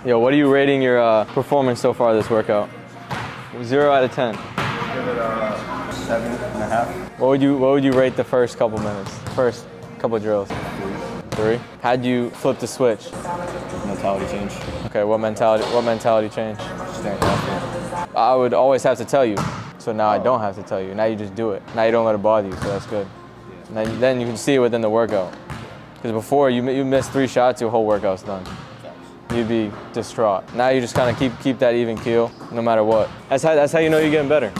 Yo, what are you rating your performance so far this workout? 0 out of 10. Give it a 7.5. What would you rate the first couple minutes? First couple drills? 3. How'd you flip the switch? Mentality change. Okay, what mentality change? Staying confident. I would always have to tell you. So now I don't have to tell you. Now you just do it. Now you don't let it bother you, so that's good. Then you can see it within the workout. Because before you missed 3 shots, your whole workout's done. You'd be distraught. Now you just kind of keep that even keel, no matter what. That's how you know you're getting better.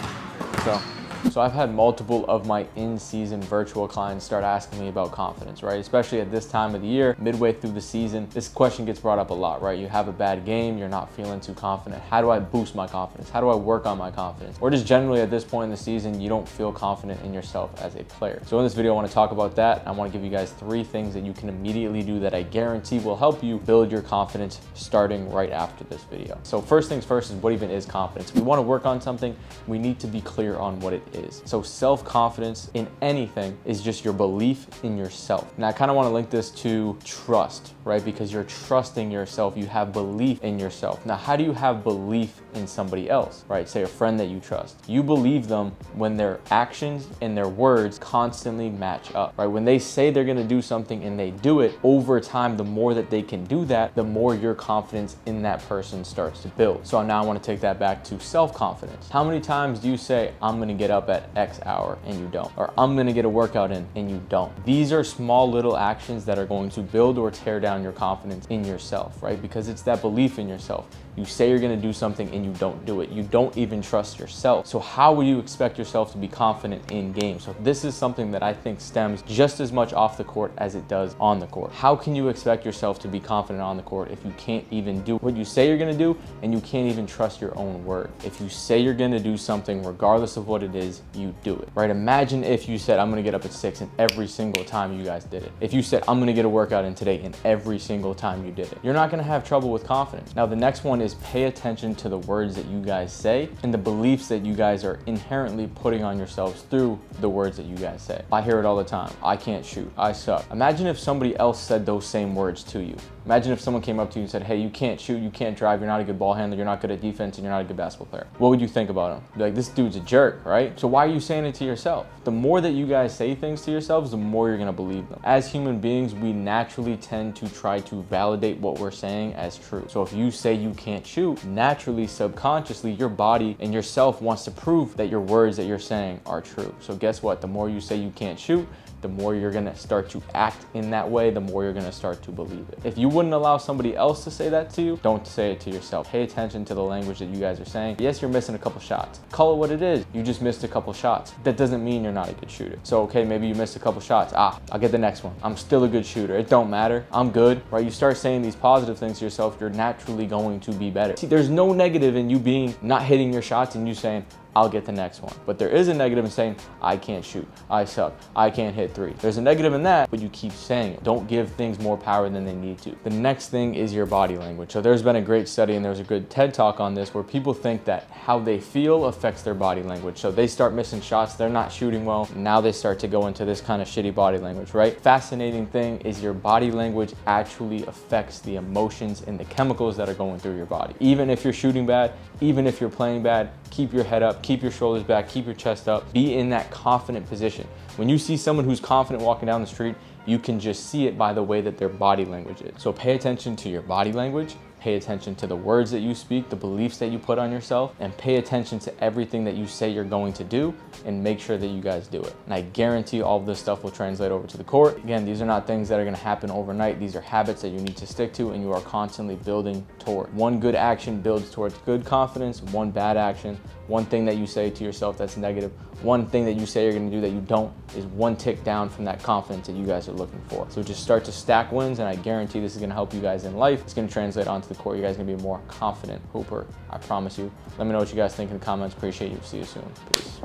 So I've had multiple of my in-season virtual clients start asking me about confidence, right? Especially at this time of the year, midway through the season, this question gets brought up a lot, right? You have a bad game, you're not feeling too confident. How do I boost my confidence? How do I work on my confidence? Or just generally at this point in the season, you don't feel confident in yourself as a player. So in this video, I want to talk about that. I want to give you guys 3 things that you can immediately do that I guarantee will help you build your confidence starting right after this video. So first things first is, what even is confidence? If we want to work on something, we need to be clear on what it is. So self-confidence in anything is just your belief in yourself. And I kind of want to link this to trust, right? Because you're trusting yourself, you have belief in yourself. Now, how do you have belief in somebody else, right? Say a friend that you trust. You believe them when their actions and their words constantly match up, right? When they say they're going to do something and they do it, over time, the more that they can do that, the more your confidence in that person starts to build. So now I want to take that back to self-confidence. How many times do you say, I'm going to get up at X hour and you don't? Or I'm going to get a workout in and you don't? These are small little actions that are going to build or tear down your confidence in yourself, right? Because it's that belief in yourself. You say you're going to do something and you don't do it. You don't even trust yourself. So how will you expect yourself to be confident in game? So this is something that I think stems just as much off the court as it does on the court. How can you expect yourself to be confident on the court if you can't even do what you say you're going to do and you can't even trust your own word? If you say you're going to do something, regardless of what it is, you do it, right? Imagine if you said, I'm going to get up at 6 and every single time you guys did it. If you said, I'm going to get a workout in today and every single time you did it, you're not going to have trouble with confidence. Now, the next one is pay attention to the words that you guys say and the beliefs that you guys are inherently putting on yourselves through the words that you guys say. I hear it all the time. I can't shoot. I suck. Imagine if somebody else said those same words to you. Imagine if someone came up to you and said, hey, you can't shoot, you can't drive, you're not a good ball handler, you're not good at defense, and you're not a good basketball player. What would you think about him? Be like, this dude's a jerk, right? So why are you saying it to yourself? The more that you guys say things to yourselves, the more you're gonna believe them. As human beings, we naturally tend to try to validate what we're saying as true. So if you say you can't shoot, naturally, subconsciously, your body and yourself wants to prove that your words that you're saying are true. So guess what? The more you say you can't shoot, the more you're gonna start to act in that way, the more you're gonna start to believe it. If you wouldn't allow somebody else to say that to you, don't say it to yourself. Pay attention to the language that you guys are saying. Yes, you're missing a couple shots. Call it what it is. You just missed a couple shots. That doesn't mean you're not a good shooter. So, okay, maybe you missed a couple shots. I'll get the next one. I'm still a good shooter. It don't matter. I'm good, right? You start saying these positive things to yourself, you're naturally going to be better. See, there's no negative in you being not hitting your shots and you saying, I'll get the next one. But there is a negative in saying, I can't shoot, I suck, I can't hit 3. There's a negative in that, but you keep saying it. Don't give things more power than they need to. The next thing is your body language. So there's been a great study and there's a good TED talk on this where people think that how they feel affects their body language. So they start missing shots, they're not shooting well. Now they start to go into this kind of shitty body language, right? Fascinating thing is your body language actually affects the emotions and the chemicals that are going through your body. Even if you're shooting bad, even if you're playing bad, keep your head up, keep your shoulders back, keep your chest up, be in that confident position. When you see someone who's confident walking down the street, you can just see it by the way that their body language is. So pay attention to your body language, pay attention to the words that you speak, the beliefs that you put on yourself, and pay attention to everything that you say you're going to do and make sure that you guys do it. And I guarantee all of this stuff will translate over to the court. Again, these are not things that are gonna happen overnight. These are habits that you need to stick to and you are constantly building toward. One good action builds towards good confidence, one bad action, one thing that you say to yourself that's negative, one thing that you say you're gonna do that you don't is one tick down from that confidence that you guys are looking for. So just start to stack wins and I guarantee this is gonna help you guys in life. It's gonna translate onto the court. You guys are gonna be a more confident hooper, I promise you. Let me know what you guys think in the comments. Appreciate you. See you soon. Peace.